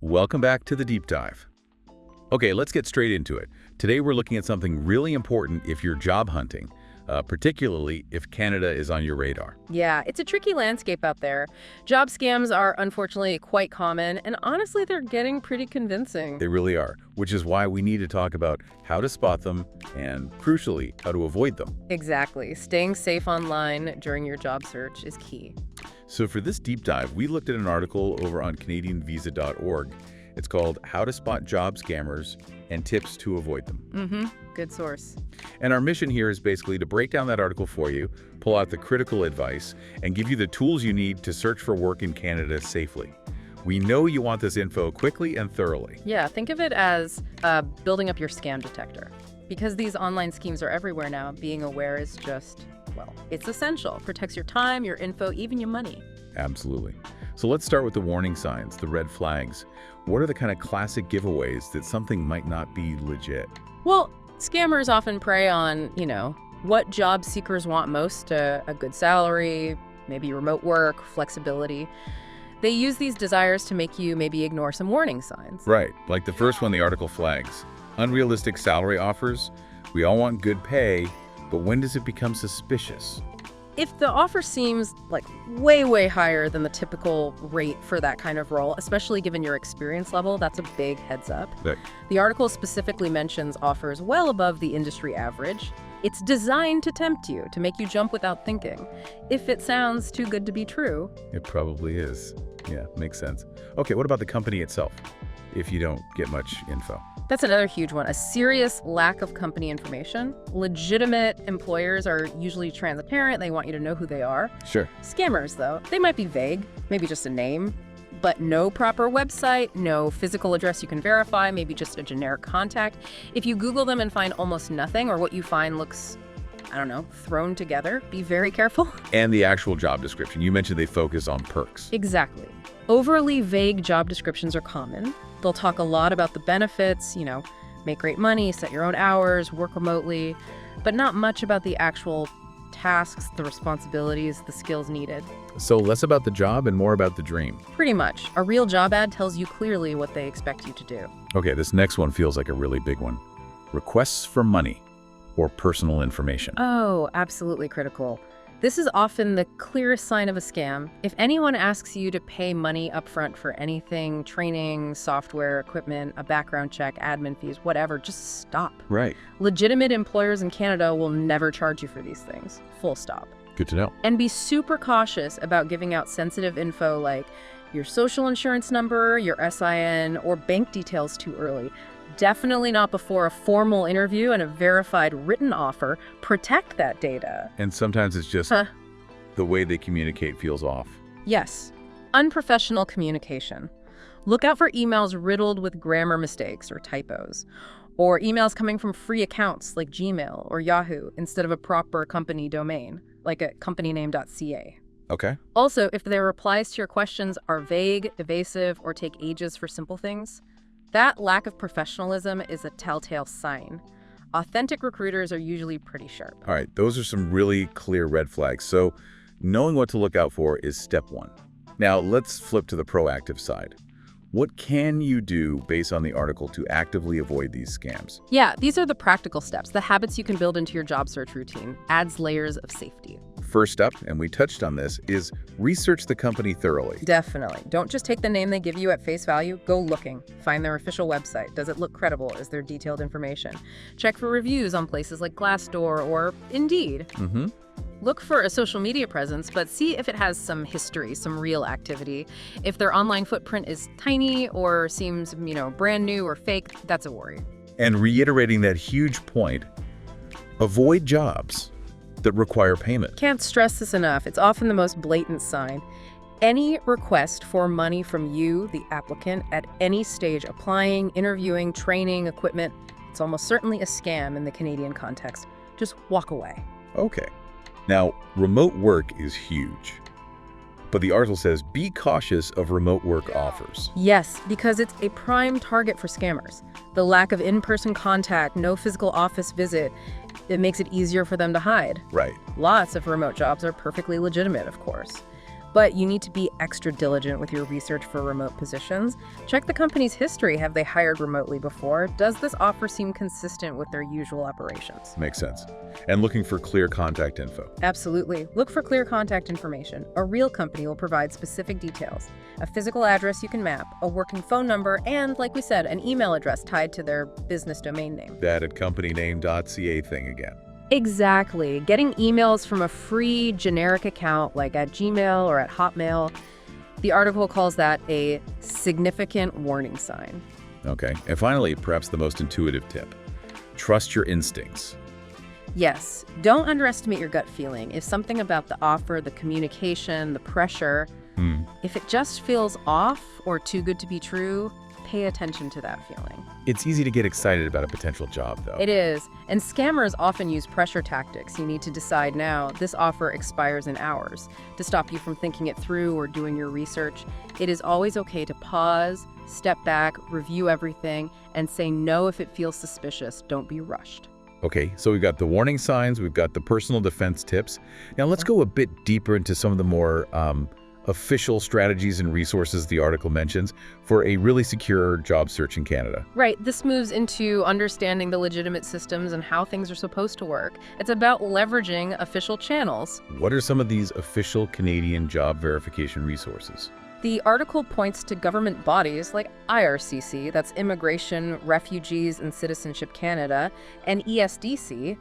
Welcome back to the deep dive. Okay, let's get straight into it. Today we're looking at something really important if you're job hunting, particularly if Canada is on your radar. Yeah, it's a tricky landscape out there. Job scams are unfortunately quite common, and honestly, they're getting pretty convincing. They really are, which is why we need to talk about how to spot them and, crucially, how to avoid them. Exactly. Staying safe online during your job search is key. So for this deep dive, we looked at an article over on CanadianVisa.org. It's called How to Spot Job Scammers and Tips to Avoid Them. Good source. And our mission here is basically to break down that article for you, pull out the critical advice, and give you the tools you need to search for work in Canada safely. We know you want this info quickly and thoroughly. Yeah, think of it as building up your scam detector. Because these online schemes are everywhere now, being aware is just, well, it's essential. Protects your time, your info, even your money. Absolutely. So let's start with the warning signs, the red flags. What are the kind of classic giveaways that something might not be legit? Well, scammers often prey on, what job seekers want most, a good salary, maybe remote work, flexibility. They use these desires to make you maybe ignore some warning signs. Right, like the first one the article flags. Unrealistic salary offers. We all want good pay, but when does it become suspicious? If the offer seems like way higher than the typical rate for that kind of role, especially given your experience level, that's a big heads up. Right. The article specifically mentions offers well above the industry average. It's designed to tempt you, to make you jump without thinking. If it sounds too good to be true. It probably is. Yeah, makes sense. Okay, what about the company itself, if you don't get much info? That's another huge one, a serious lack of company information. Legitimate employers are usually transparent. They want you to know who they are. Sure. Scammers, though, they might be vague, maybe just a name, but no proper website, no physical address you can verify, maybe just a generic contact. If you Google them and find almost nothing, or what you find looks, thrown together, be very careful. And the actual job description. You mentioned they focus on perks. Exactly. Overly vague job descriptions are common. They'll talk a lot about the benefits, make great money, set your own hours, work remotely, but not much about the actual tasks, the responsibilities, the skills needed. So less about the job and more about the dream. Pretty much. A real job ad tells you clearly what they expect you to do. Okay, this next one feels like a really big one. Requests for money or personal information. Oh, absolutely critical. This is often the clearest sign of a scam. If anyone asks you to pay money upfront for anything, training, software, equipment, a background check, admin fees, whatever, just stop. Right. Legitimate employers in Canada will never charge you for these things. Full stop. Good to know. And be super cautious about giving out sensitive info like your social insurance number, your SIN, or bank details too early. Definitely not before a formal interview and a verified written offer. Protect that data. And sometimes it's just the way they communicate feels off. Yes. Unprofessional communication. Look out for emails riddled with grammar mistakes or typos, or emails coming from free accounts like Gmail or Yahoo instead of a proper company domain, like a companyname.ca. Okay. Also, if their replies to your questions are vague, evasive, or take ages for simple things, that lack of professionalism is a telltale sign. Authentic recruiters are usually pretty sharp. All right, those are some really clear red flags. So knowing what to look out for is step one. Now let's flip to the proactive side. What can you do based on the article to actively avoid these scams? Yeah, these are the practical steps, the habits you can build into your job search routine. Adds layers of safety. First up, and we touched on this, is research the company thoroughly. Definitely. Don't just take the name they give you at face value. Go looking. Find their official website. Does it look credible? Is there detailed information? Check for reviews on places like Glassdoor or Indeed. Look for a social media presence, but see if it has some history, some real activity. If their online footprint is tiny or seems, brand new or fake, that's a worry. And reiterating that huge point, avoid jobs that require payment. Can't stress this enough. It's often the most blatant sign. Any request for money from you, the applicant, at any stage, applying, interviewing, training, equipment, it's almost certainly a scam in the Canadian context. Just walk away. Okay. Now, remote work is huge. But the article says, be cautious of remote work offers. Yes, because it's a prime target for scammers. The lack of in-person contact, no physical office visit, it makes it easier for them to hide. Right. Lots of remote jobs are perfectly legitimate, of course. But you need to be extra diligent with your research for remote positions. Check the company's history. Have they hired remotely before? Does this offer seem consistent with their usual operations? Makes sense. And looking for clear contact info. Absolutely. Look for clear contact information. A real company will provide specific details. A physical address you can map, a working phone number, and, like we said, an email address tied to their business domain name. That at companyname.ca thing again. Exactly. Getting emails from a free generic account like at Gmail or at Hotmail, the article calls that a significant warning sign. Okay. And finally, perhaps the most intuitive tip. Trust your instincts. Yes, don't underestimate your gut feeling. If something about the offer, the communication, the pressure, if it just feels off or too good to be true, pay attention to that feeling. It's easy to get excited about a potential job, though. It is. And scammers often use pressure tactics. You need to decide now, this offer expires in hours. To stop you from thinking it through or doing your research, it is always okay to pause, step back, review everything, and say no if it feels suspicious. Don't be rushed. Okay, so we've got the warning signs, we've got the personal defense tips. Now let's go a bit deeper into some of the more official strategies and resources the article mentions for a really secure job search in Canada. Right. This moves into understanding the legitimate systems and how things are supposed to work. It's about leveraging official channels. What are some of these official Canadian job verification resources? The article points to government bodies like IRCC, that's Immigration, Refugees and Citizenship Canada, and ESDC,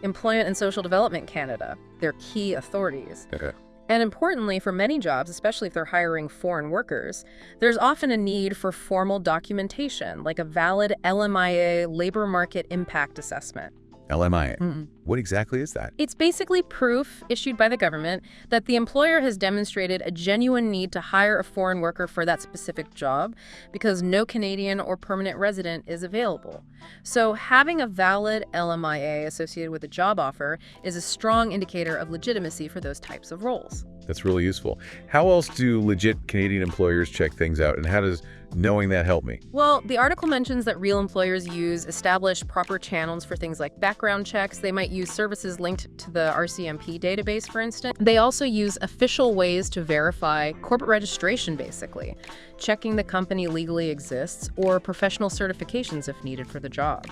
Employment and Social Development Canada. They're key authorities. Okay. And importantly, for many jobs, especially if they're hiring foreign workers, there's often a need for formal documentation, like a valid LMIA labor market impact assessment. LMIA. What exactly is that? It's basically proof issued by the government that the employer has demonstrated a genuine need to hire a foreign worker for that specific job because no Canadian or permanent resident is available. So having a valid LMIA associated with a job offer is a strong indicator of legitimacy for those types of roles. That's really useful. How else do legit Canadian employers check things out, and how does knowing that help me? Well, the article mentions that real employers use established proper channels for things like background checks. They might use services linked to the RCMP database, for instance. They also use official ways to verify corporate registration, basically, checking the company legally exists, or professional certifications if needed for the job.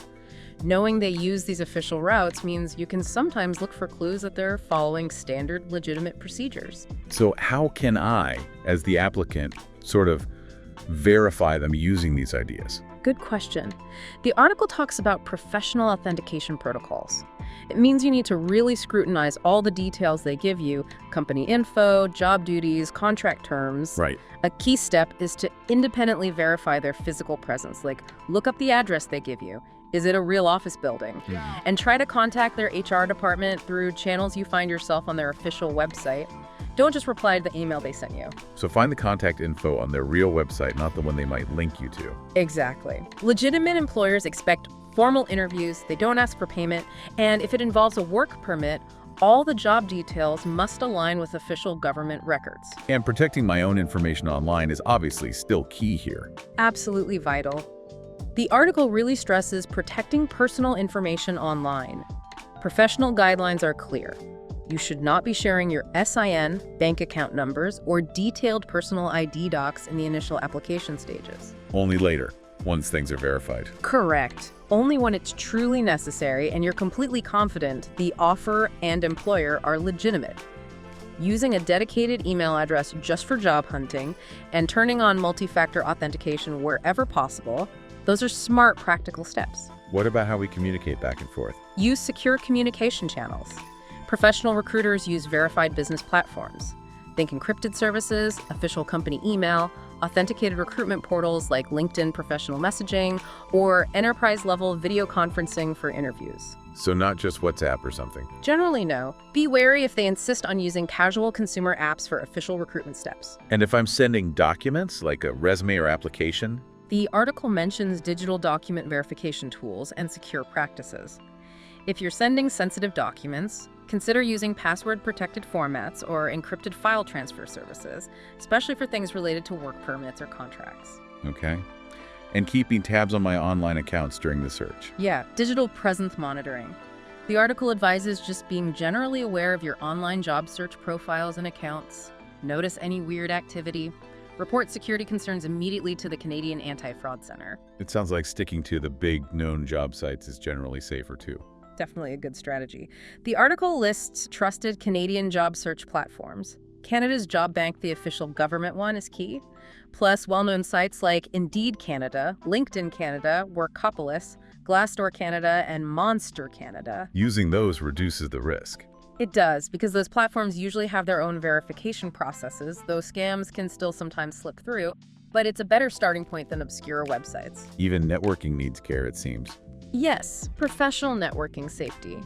Knowing they use these official routes means you can sometimes look for clues that they're following standard legitimate procedures. So how can I, as the applicant, sort of verify them using these ideas? Good question. The article talks about professional authentication protocols. It means you need to really scrutinize all the details they give you, company info, job duties, contract terms. Right. A key step is to independently verify their physical presence, like look up the address they give you. Is it a real office building? And try to contact their HR department through channels you find yourself on their official website. Don't just reply to the email they sent you. So find the contact info on their real website, not the one they might link you to. Exactly. Legitimate employers expect formal interviews, they don't ask for payment, and if it involves a work permit, all the job details must align with official government records. And protecting my own information online is obviously still key here. Absolutely vital. The article really stresses protecting personal information online. Professional guidelines are clear. You should not be sharing your SIN, bank account numbers, or detailed personal ID docs in the initial application stages. Only later, once things are verified. Correct. Only when it's truly necessary and you're completely confident the offer and employer are legitimate. Using a dedicated email address just for job hunting and turning on multi-factor authentication wherever possible, those are smart, practical steps. What about how we communicate back and forth? Use secure communication channels. Professional recruiters use verified business platforms. Think encrypted services, official company email, authenticated recruitment portals like LinkedIn professional messaging, or enterprise-level video conferencing for interviews. So not just WhatsApp or something. Generally, no. Be wary if they insist on using casual consumer apps for official recruitment steps. And if I'm sending documents, like a resume or application? The article mentions digital document verification tools and secure practices. If you're sending sensitive documents, consider using password-protected formats or encrypted file transfer services, especially for things related to work permits or contracts. Okay. And keeping tabs on my online accounts during the search. Yeah, digital presence monitoring. The article advises just being generally aware of your online job search profiles and accounts. Notice any weird activity? Report security concerns immediately to the Canadian Anti-Fraud Center. It sounds like sticking to the big known job sites is generally safer too. Definitely a good strategy. The article lists trusted Canadian job search platforms. Canada's Job Bank, the official government one, is key. Plus, well-known sites like Indeed Canada, LinkedIn Canada, Workopolis, Glassdoor Canada, and Monster Canada. Using those reduces the risk. It does, because those platforms usually have their own verification processes, though scams can still sometimes slip through, but it's a better starting point than obscure websites. Even networking needs care, it seems. Yes, professional networking safety.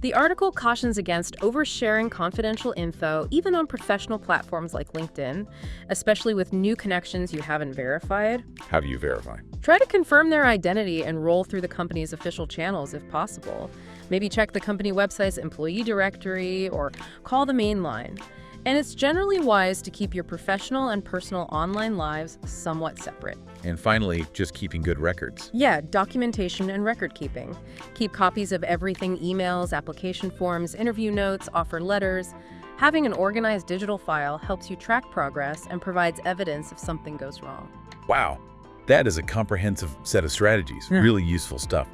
The article cautions against oversharing confidential info, even on professional platforms like LinkedIn, especially with new connections you haven't verified. How do you verify? Try to confirm their identity and roll through the company's official channels if possible. Maybe check the company website's employee directory or call the main line. And it's generally wise to keep your professional and personal online lives somewhat separate. And finally, just keeping good records. Yeah, documentation and record keeping. Keep copies of everything: emails, application forms, interview notes, offer letters. Having an organized digital file helps you track progress and provides evidence if something goes wrong. Wow, that is a comprehensive set of strategies. Really useful stuff.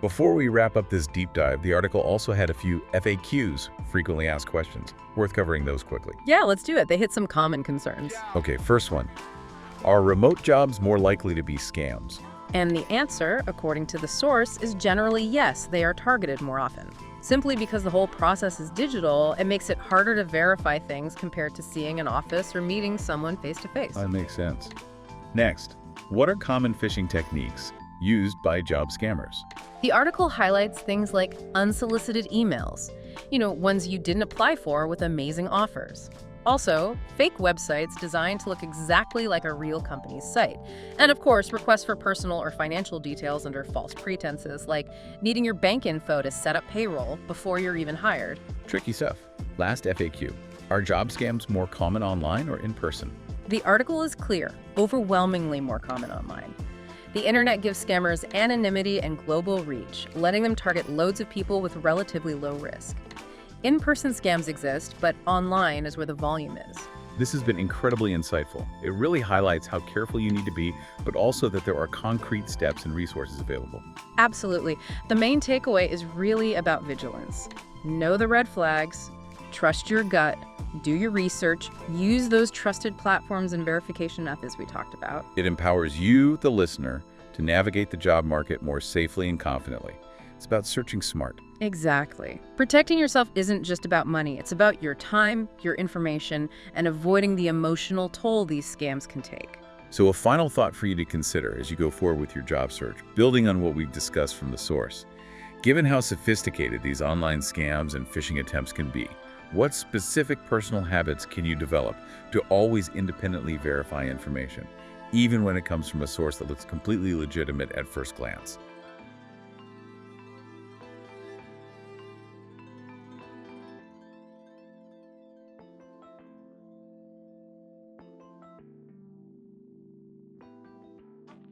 Before we wrap up this deep dive, the article also had a few FAQs, frequently asked questions. Worth covering those quickly. Yeah, let's do it. They hit some common concerns. Okay, first one. Are remote jobs more likely to be scams? And the answer, according to the source, is generally yes, they are targeted more often. Simply because the whole process is digital, it makes it harder to verify things compared to seeing an office or meeting someone face-to-face. That makes sense. Next, what are common phishing techniques used by job scammers? The article highlights things like unsolicited emails, ones you didn't apply for with amazing offers. Also, fake websites designed to look exactly like a real company's site. And of course, requests for personal or financial details under false pretenses, like needing your bank info to set up payroll before you're even hired. Tricky stuff. Last FAQ. Are job scams more common online or in person? The article is clear, overwhelmingly more common online. The internet gives scammers anonymity and global reach, letting them target loads of people with relatively low risk. In-person scams exist, but online is where the volume is. This has been incredibly insightful. It really highlights how careful you need to be, but also that there are concrete steps and resources available. Absolutely. The main takeaway is really about vigilance. Know the red flags, trust your gut, do your research, use those trusted platforms and verification methods we talked about. It empowers you, the listener, to navigate the job market more safely and confidently. It's about searching smart. Exactly. Protecting yourself isn't just about money. It's about your time, your information, and avoiding the emotional toll these scams can take. So a final thought for you to consider as you go forward with your job search, building on what we've discussed from the source. Given how sophisticated these online scams and phishing attempts can be, what specific personal habits can you develop to always independently verify information, even when it comes from a source that looks completely legitimate at first glance?